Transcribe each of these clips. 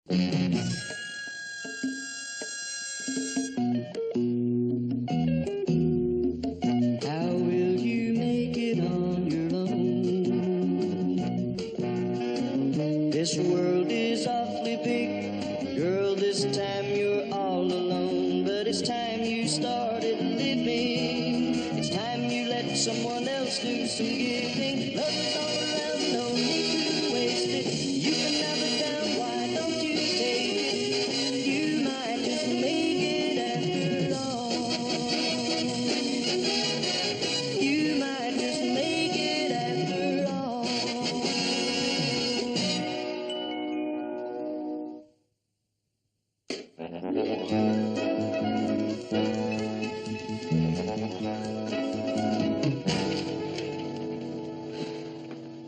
How will you make it on your own? This world is awfully big, girl, this time you're all alone. But it's time you started living. It's time you let someone else do some giving. Love is all around, no need to waste it. You can have it down, why don't you take it? You might just make it after all. You might just make it after all.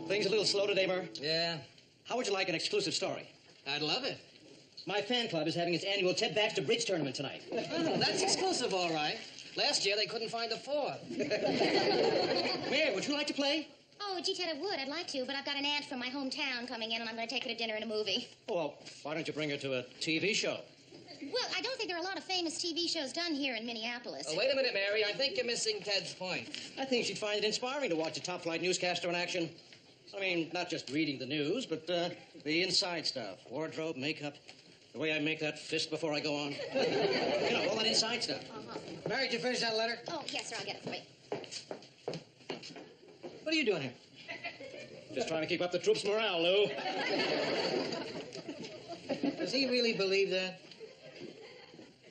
Things a little slow today, Murr? Yeah, How would you like an exclusive story? I'd love it. My fan club is having its annual Ted Baxter Bridge Tournament tonight. Oh, that's exclusive, all right. Last year, they couldn't find a fourth. Mary, would you like to play? Oh, gee, Ted, I would. I'd like to, but I've got an aunt from my hometown coming in, and I'm going to take her to dinner and a movie. Well, why don't you bring her to a TV show? Well, I don't think there are a lot of famous TV shows done here in Minneapolis. Oh, wait a minute, Mary. I think you're missing Ted's point. I think she'd find it inspiring to watch a top-flight newscaster in action. I mean, not just reading the news, but the inside stuff. Wardrobe, makeup, the way I make that fist before I go on. You know, all that inside stuff. Uh-huh. Mary, did you finish that letter? Oh, yes, sir, I'll get it for you. What are you doing here? Just trying to keep up the troops' morale, Lou. Does he really believe that?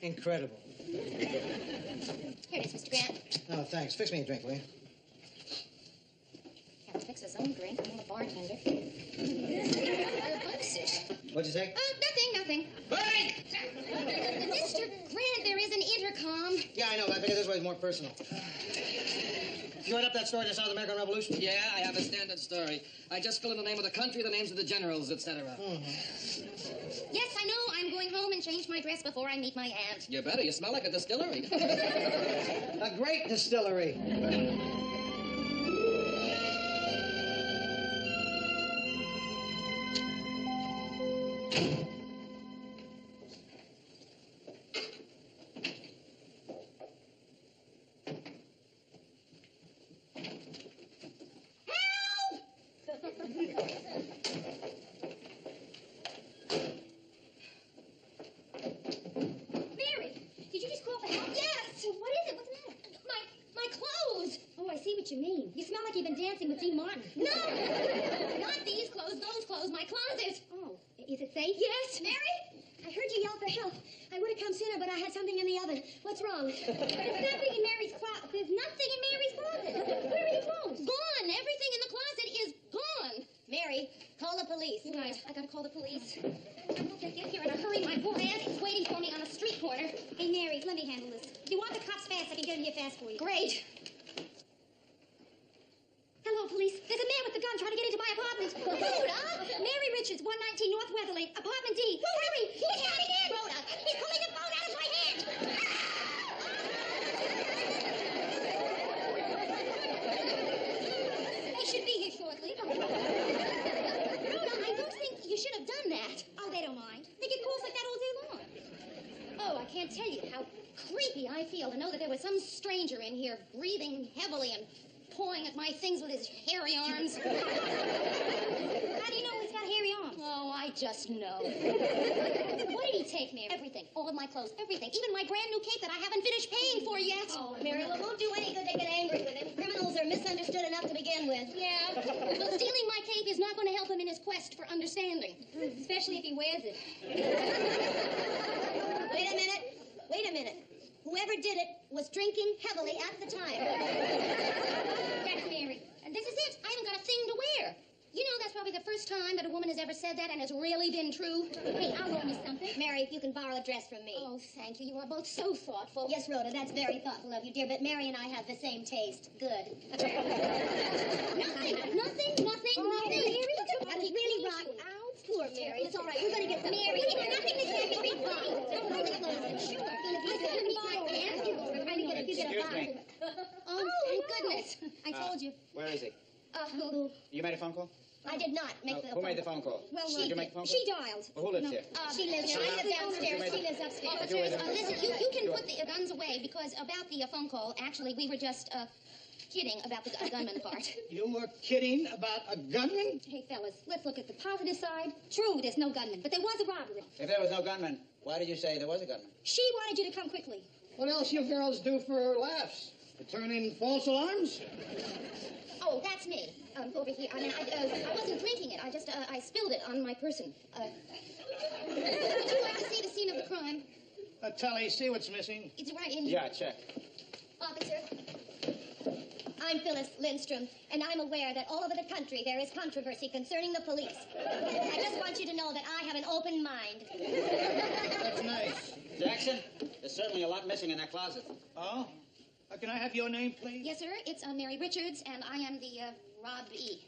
Incredible. Here it is, Mr. Grant. Oh, thanks. Fix me a drink, will you? Can't fix his own drink. I'm not a bartender. What's it? What'd you say? Nothing. Hey! Mr. Grant, there is an intercom. Yeah, I know. I figured this way is more personal. You write up that story of the South American Revolution? Yeah, I have a standard story. I just fill in the name of the country, the names of the generals, etc. Yes, I know. I'm going home and change my dress before I meet my aunt. You better. You smell like a distillery. A great distillery. Mary, did you just call for help? Yes. What is it? What's the matter? My clothes. Oh, I see what you mean. You smell like you've been dancing with Dean Martin. No, not these clothes. Those clothes. My closet. Oh, is it safe? Yes. Mary, I heard you yell for help. I would have come sooner, but I had something in the oven. What's wrong? There's nothing in Mary's closet. There's nothing in Mary's closet. Where are your clothes? Gone. Everything in the closet is gone. Mary, call the police. Right. I gotta call the police. I hope they get here in a hurry. My poor aunt is waiting for me on a street corner. Hey, Mary, let me handle this. If you want the cops fast, I can get them here fast for you. Great. Hello, police. There's a man with a gun trying to get into my apartment. Rhoda! Mary Richards, 119 North Weatherly, apartment D. Hurry! He's coming in! Rhoda! He's pulling the phone out of my hand! They should be here shortly. Rhoda, I don't think you should have done that. Oh, they don't mind. They get calls like that all day long. Oh, I can't tell you how creepy I feel to know that there was some stranger in here breathing heavily and pawing at my things with his hairy arms. How do you know he's got hairy arms? Oh, I just know. What did he take, Mary? Everything. All of my clothes. Everything. Even my brand new cape that I haven't finished paying for yet. Oh, Mary, well, it won't do any good to get angry with him. Criminals are misunderstood enough to begin with. Yeah. Well, stealing my cape is not going to help him in his quest for understanding. Especially if he wears it. Wait a minute. Whoever did it was drinking heavily at the time. That's Mary. And this is it. I haven't got a thing to wear. You know, that's probably the first time that a woman has ever said that, and it's really been true. Hey, I'll loan you something. Mary, you can borrow a dress from me. Oh, thank you. You are both so thoughtful. Yes, Rhoda, that's very thoughtful of you, dear, but Mary and I have the same taste. Good. Nothing. Mary, look at that. Really rotten. Ow, poor Mary. It's all right. We're going to get some. Mary, it's nothing to say. Don't hold it close. Sure. I couldn't borrow it. Excuse me. Oh, thank goodness. I told you. Where is he? Who? You made a phone call? I did not make the Who made the phone call? Well, Did you make the phone call? she dialed. Well, who lives here? She lives here. I live downstairs. She lives upstairs. Officers, listen, you can put the guns away because about the phone call, actually, we were just kidding about the gunman part. You were kidding about a gunman? Hey, fellas, let's look at the positive side. True, there's no gunman, but there was a robbery. If there was no gunman, why did you say there was a gunman? She wanted you to come quickly. What else you girls do for laughs? To turn in false alarms? Oh, that's me. Over here. I mean, I wasn't drinking it. I just, I spilled it on my person. Would you like to see the scene of the crime? Tully, see what's missing. It's right in here. Yeah, check. Officer, I'm Phyllis Lindstrom, and I'm aware that all over the country there is controversy concerning the police. I just want you to know that I have an open mind. That's nice. Jackson, there's certainly a lot missing in that closet. Oh? Can I have your name, please? Yes, sir. It's Mary Richards, and I am the Rob E.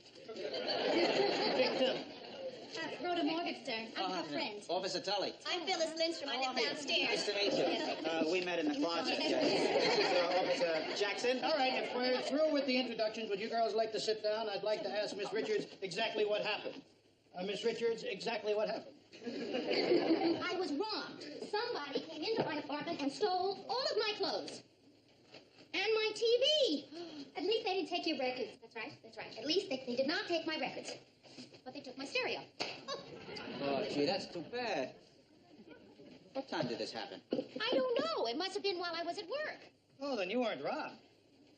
Victim. Rhoda Morgenstern. I'm her friend. Officer Tully. I'm Phyllis Lindstrom. I live downstairs. Nice to meet you. We met in the closet. Officer Jackson. All right, if we're through with the introductions, would you girls like to sit down? I'd like to ask Miss Richards exactly what happened. Miss Richards, exactly what happened? I was robbed. Somebody came into my apartment and stole all of my clothes. And my TV. At least they didn't take your records. That's right, that's right. At least they did not take my records. But they took my stereo. Oh, gee, that's too bad. What time did this happen? I don't know. It must have been while I was at work. Oh, then you weren't robbed.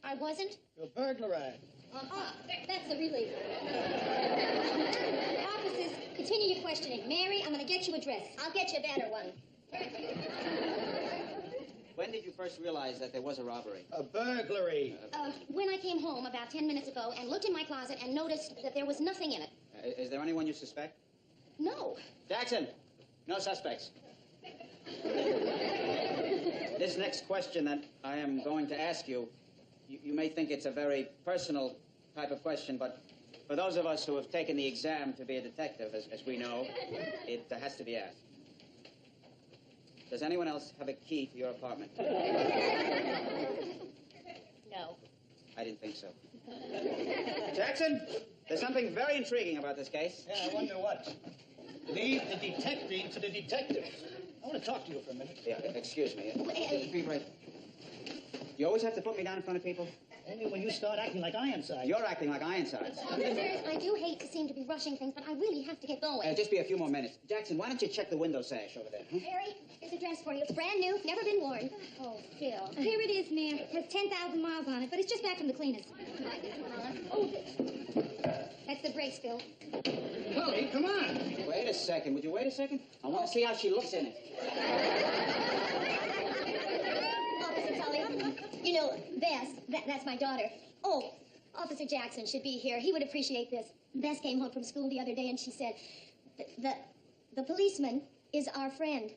I wasn't? You're burglarized. That's the relief. Officers, continue your questioning. Mary, I'm going to get you a dress. I'll get you a better one. When did you first realize that there was a robbery? A burglary. When I came home about 10 minutes ago and looked in my closet and noticed that there was nothing in it. Is there anyone you suspect? No. Jackson, no suspects. This next question that I am going to ask you, you may think it's a very personal type of question, but for those of us who have taken the exam to be a detective, as we know, it has to be asked. Does anyone else have a key to your apartment? No. I didn't think so. Jackson, there's something very intriguing about this case. Yeah, I wonder what. Leave the detecting to the detectives. I want to talk to you for a minute. Yeah, excuse me. Be right. You always have to put me down in front of people? Only when you start acting like Ironsides. You're acting like Ironsides. Officers, I do hate to seem to be rushing things, but I really have to get going. Just be a few more minutes. Jackson, why don't you check the window sash over there? Huh? Mary, here's a dress for you. It's brand new, never been worn. Oh, Phil. Here it is, ma'am. It has 10,000 miles on it, but it's just back from the cleaners. Oh, that's the brakes, Phil. Tully, come on. Wait a second. Would you wait a second? I want to see how she looks in it. Officer Tully, you know, Bess, that's my daughter. Oh, Officer Jackson should be here. He would appreciate this. Bess came home from school the other day and she said, the policeman is our friend.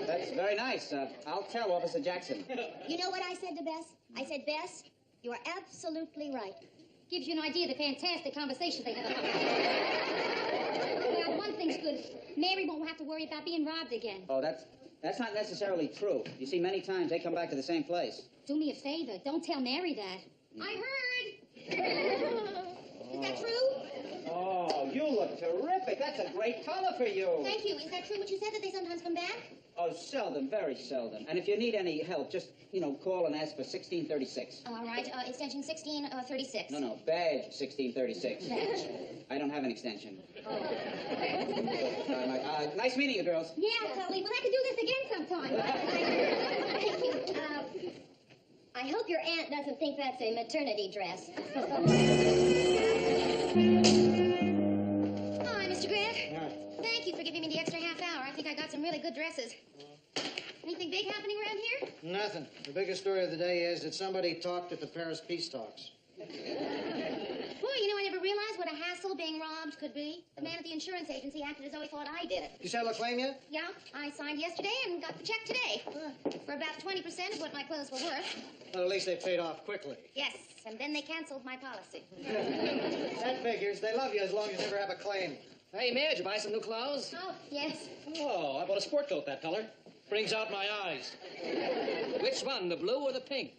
That's very nice. I'll tell Officer Jackson. You know what I said to Bess? I said, Bess, you are absolutely right. Gives you an idea of the fantastic conversations they have. Well, one thing's good. Mary won't have to worry about being robbed again. Oh, that's not necessarily true. You see, many times they come back to the same place. Do me a favor. Don't tell Mary that. I heard. Is that true? Oh, you look terrific. That's a great color for you. Thank you. Is that true what you said, that they sometimes come back? Oh, seldom, very seldom. And if you need any help, just, call and ask for 1636. All right. Extension 1636. No, badge 1636. Badge. I don't have an extension. Oh. Nice meeting you, girls. Yeah, Tully. Well, I could do this again sometime. Thank you. I hope your aunt doesn't think that's a maternity dress. Hi, Mr. Grant. Thank you for giving me the extra half hour. I think I got some really good dresses. Anything big happening around here? Nothing. The biggest story of the day is that somebody talked at the Paris peace talks. Boy, I never realized what a hassle being robbed could be. The man at the insurance agency acted as though he thought I did it. You settle a claim yet? Yeah, I signed yesterday and got the check today. For about 20% of what my clothes were worth. Well, at least they paid off quickly. Yes, and then they canceled my policy. That figures. They love you as long as you never have a claim. Hey, Mayor, did you buy some new clothes? Oh, yes. Oh, I bought a sport coat that color. Brings out my eyes. Which one, the blue or the pink?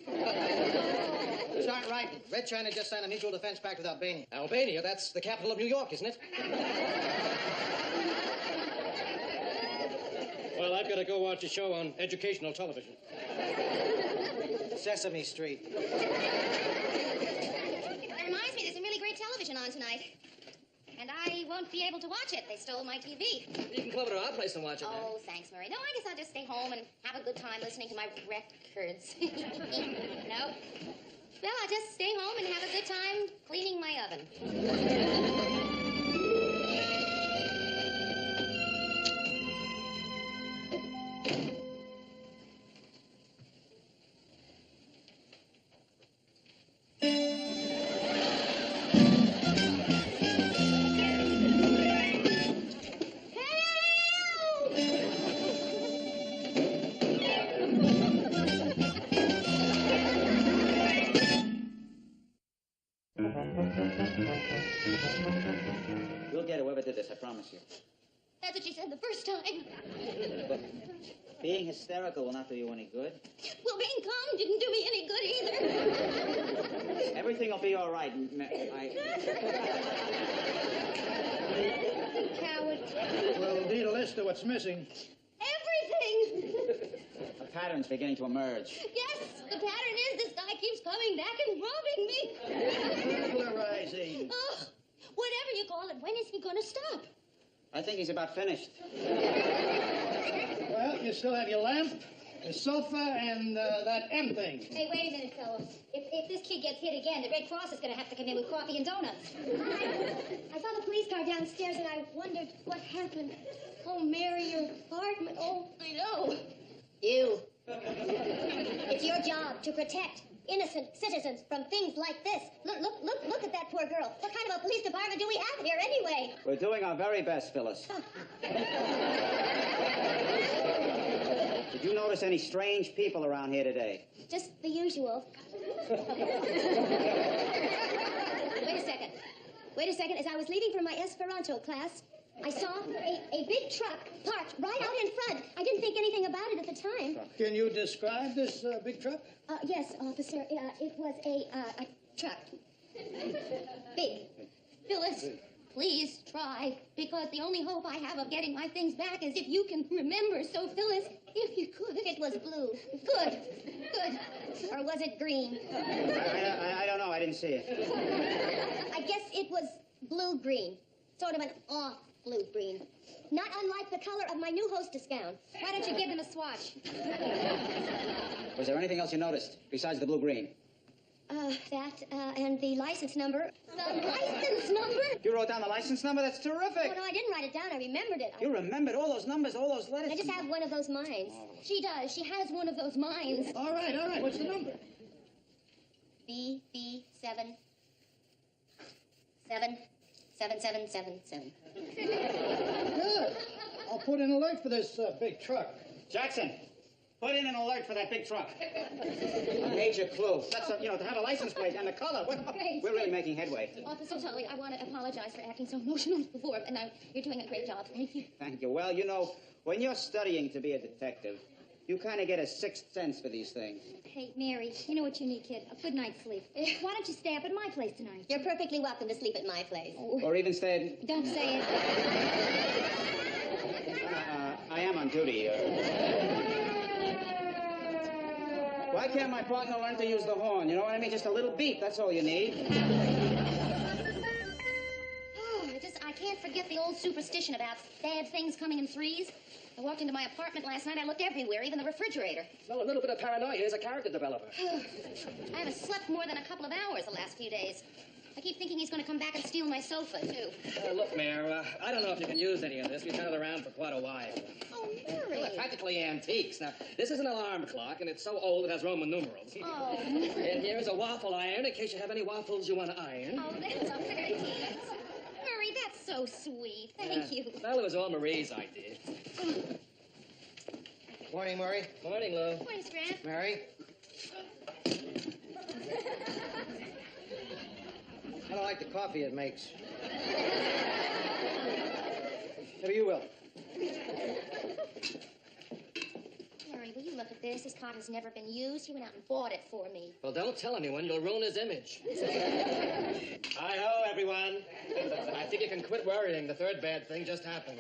Start writing. Red China just signed a mutual defense pact with Albania. Albania, that's the capital of New York, isn't it? Well, I've got to go watch a show on educational television. Sesame Street. That reminds me, there's some really great television on tonight. And I won't be able to watch it. They stole my TV. You can come over to our place and watch it. Oh, thanks, Murray. No, I guess I'll just stay home and have a good time listening to my records. No? Well, I'll just stay home and have a good time cleaning my oven. We'll get whoever did this, I promise you. That's what she said the first time. But being hysterical will not do you any good. Well, being calm didn't do me any good either. Everything will be all right. Coward. We'll need a list of what's missing. Everything. A pattern's beginning to emerge. Yes, the pattern is this guy keeps coming back and robbing me. Burglarizing. Oh, whatever you call it, when is he going to stop? I think he's about finished. Well, you still have your lamp, the sofa, and that M thing. Hey, wait a minute, fellows. If this kid gets hit again, the Red Cross is going to have to come in with coffee and donuts. I saw the police car downstairs, and I wondered what happened. Oh, Mary, your apartment. Oh, I know. you. It's your job to protect innocent citizens from things like this. Look at that poor girl. What kind of a police department do we have here anyway? We're doing our very best, Phyllis. Did you notice any strange people around here today? Just the usual. Wait a second. As I was leaving for my Esperanto class, I saw a big truck parked right out in front. I didn't think anything about it at the time. Can you describe this big truck? Yes, officer. It was a truck. Big. Phyllis, please try, because the only hope I have of getting my things back is if you can remember. So, Phyllis, if you could. It was blue. Good. Or was it green? I don't know. I didn't see it. I guess it was blue-green. Sort of an off blue-green. Not unlike the color of my new hostess gown. Why don't you give him a swatch? Was there anything else you noticed besides the blue-green? And the license number. The license number? You wrote down the license number? That's terrific. Oh, no, I didn't write it down. I remembered it. You remembered all those numbers, all those letters. I just have one of those minds. She does. She has one of those minds. All right. What's the number? BB7 77777. Good. I'll put in an alert for this big truck. Jackson, put in an alert for that big truck. A major clue. That's, to have a license plate and the color. Great. We're really making headway. Officer Tully, I want to apologize for acting so emotional before, and you're doing a great job. Thank you. Thank you. Well, when you're studying to be a detective, you kind of get a sixth sense for these things. Hey, Mary, you know what you need, kid? A good night's sleep. Why don't you stay up at my place tonight? You're perfectly welcome to sleep at my place. Or even stay at... Don't say it. I am on duty. Why can't my partner learn to use the horn? You know what I mean? Just a little beep, that's all you need. Oh, I can't forget the old superstition about bad things coming in threes. I walked into my apartment last night. I looked everywhere, even the refrigerator. Well, a little bit of paranoia is a character developer. I haven't slept more than a couple of hours the last few days. I keep thinking he's going to come back and steal my sofa, too. Look, Mayor, I don't know if you can use any of this. We've had it around for quite a while. Oh, Mary. Well, they're practically antiques. Now, this is an alarm clock, and it's so old it has Roman numerals. Oh. And here's a waffle iron in case you have any waffles you want to iron. Oh, that's very nice. Murray, that's so sweet. Thank you. Well, it was all Marie's idea. Morning, Murray. Morning, Lou. Morning, Scrap. Mary. I don't like the coffee it makes. Maybe you will. card has never been used. He went out and bought it for me. Well, don't tell anyone. You'll ruin his image. Hi-ho, everyone. I think you can quit worrying. The third bad thing just happened.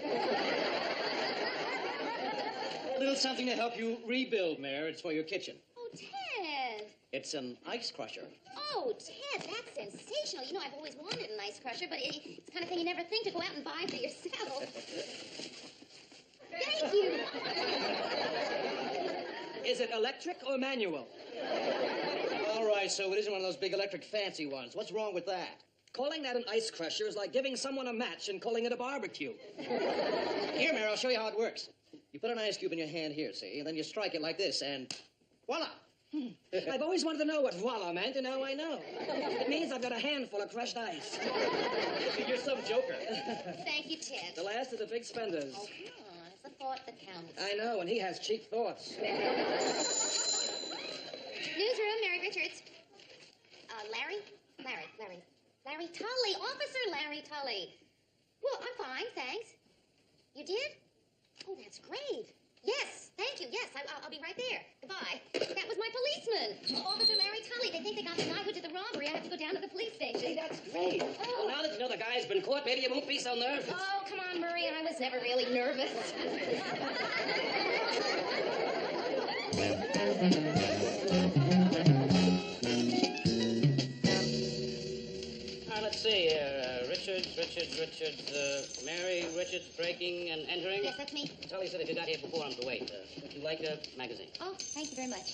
A little something to help you rebuild, Mayor. It's for your kitchen. Oh, Ted. It's an ice crusher. Oh, Ted, that's sensational. You know, I've always wanted an ice crusher, but it's the kind of thing you never think to go out and buy for yourself. Thank you. Is it electric or manual? All right, so it isn't one of those big electric fancy ones. What's wrong with that? Calling that an ice crusher is like giving someone a match and calling it a barbecue. Here, Mayor, I'll show you how it works. You put an ice cube in your hand here, see? And then you strike it like this, and voila! I've always wanted to know what voila meant, and now I know. It means I've got a handful of crushed ice. You're some joker. Thank you, Ted. The last of the big spenders. Oh, come on. It's the thought that counts. I know, and he has cheap thoughts. Newsroom, Mary Richards. Larry Tully. Officer Larry Tully. Well, I'm fine, thanks. You did? Oh, that's great. Yes, thank you. Yes, I'll be right there. Goodbye. That was my policeman. Officer Larry Tully. They think they got the guy who did the robbery. I have to go down to the police station. Hey, that's great. Oh. Well, now that you know the guy's been caught, maybe you won't be so nervous. Oh, come on, Murray. I was never really nervous. Let's see here. Richards, Mary Richards breaking and entering. Yes, that's me. Tully said if you got here before I'm to wait. Would you like a magazine? Oh, thank you very much.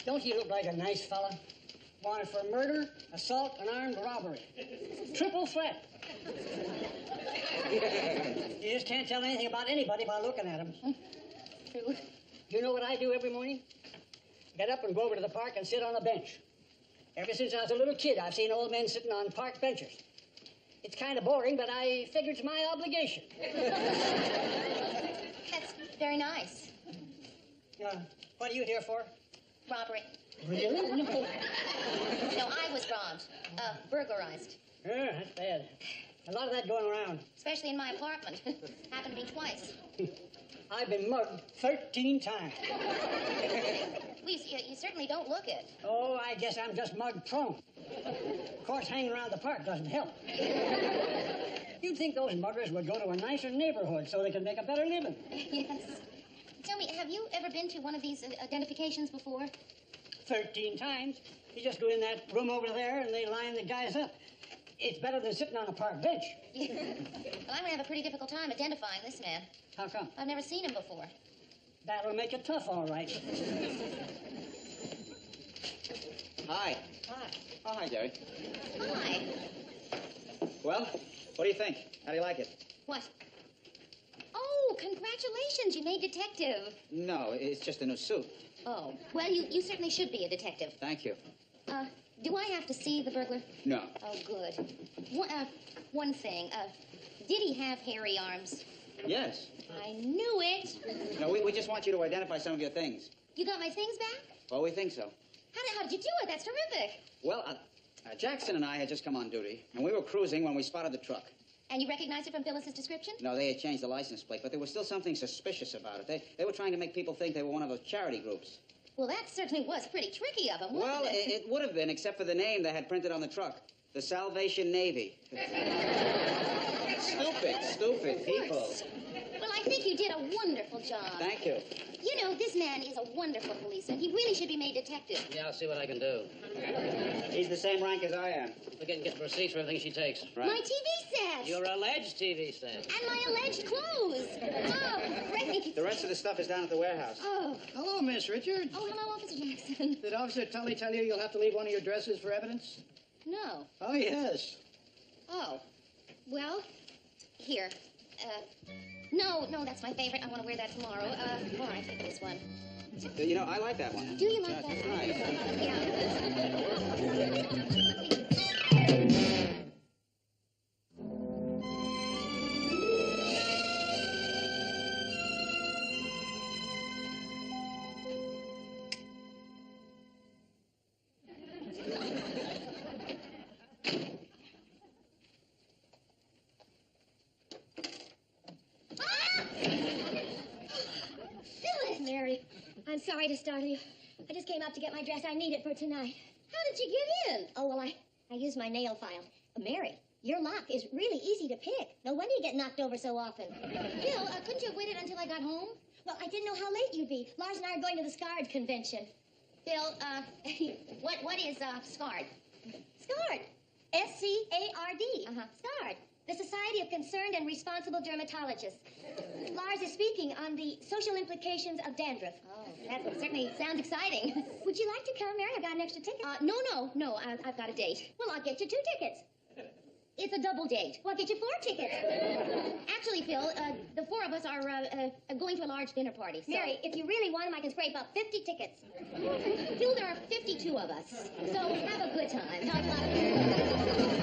Don't you look like a nice fella? Wanted for murder, assault, and armed robbery. Triple threat. You just can't tell anything about anybody by looking at them. True. You know what I do every morning? Get up and go over to the park and sit on a bench. Ever since I was a little kid, I've seen old men sitting on park benches. It's kind of boring, but I figure it's my obligation. That's very nice. What are you here for? Robbery. Really? No, I was robbed. Burglarized. Yeah, that's bad. A lot of that going around. Especially in my apartment. Happened to me twice. I've been mugged 13 times. Well, you certainly don't look it. Oh, I guess I'm just mug prone. Of course, hanging around the park doesn't help. You'd think those muggers would go to a nicer neighborhood so they could make a better living. Yes. Tell me, have you ever been to one of these identifications before? 13 times. You just go in that room over there and they line the guys up. It's better than sitting on a park bench. Yeah. Well, I'm going to have a pretty difficult time identifying this man. How come? I've never seen him before. That'll make it tough, all right. Hi. Hi. Oh, hi, Jerry. Hi. Well, what do you think? How do you like it? What? Oh, congratulations. You made detective. No, it's just a new suit. Oh, well, you certainly should be a detective. Thank you. Do I have to see the burglar? No. Oh, good. One thing. Did he have hairy arms? Yes. I knew it. No, we just want you to identify some of your things. You got my things back? Well, we think so. How did you do it? That's terrific. Well, Jackson and I had just come on duty, and we were cruising when we spotted the truck. And you recognized it from Phyllis's description? No, they had changed the license plate, but there was still something suspicious about it. They were trying to make people think they were one of those charity groups. Well, that certainly was pretty tricky of them, wasn't Well, it? it would have been, except for the name they had printed on the truck. The Salvation Navy. Stupid people. Well, I think you did a wonderful job. Thank you. You know, this man is a wonderful policeman. He really should be made detective. Yeah, I'll see what I can do. He's the same rank as I am. We're getting receipts for everything she takes. Right. My TV set. Your alleged TV set. And my alleged clothes. Oh, great. The rest of the stuff is down at the warehouse. Oh. Hello, Miss Richards. Oh, hello, Officer Jackson. Did Officer Tully tell you you'll have to leave one of your dresses for evidence? No. Oh, yes. Oh. Well, here. No, that's my favorite. I want to wear that tomorrow. All right, take this one. You know, I like that one. Do you like that? That's nice. Yeah. sorry to startle you. I just came up to get my dress. I need it for tonight. How did you get in? Oh, well, I used my nail file. Mary, your lock is really easy to pick. No wonder you get knocked over so often. Phil, couldn't you have waited until I got home? Well, I didn't know how late you'd be. Lars and I are going to the SCARD convention. Phil, what is SCARD? SCARD. SCARD. Uh-huh. SCARD. The Society of Concerned and Responsible Dermatologists. Lars is speaking on the social implications of dandruff. Oh, that certainly sounds exciting. Would you like to come, Mary? I've got an extra ticket. No, I've got a date. Well, I'll get you 2 tickets. It's a double date. Well, I'll get you 4 tickets. Actually, Phil, the 4 of us are going to a large dinner party. So... Mary, if you really want them, I can scrape up 50 tickets. Phil, there are 52 of us. So have a good time.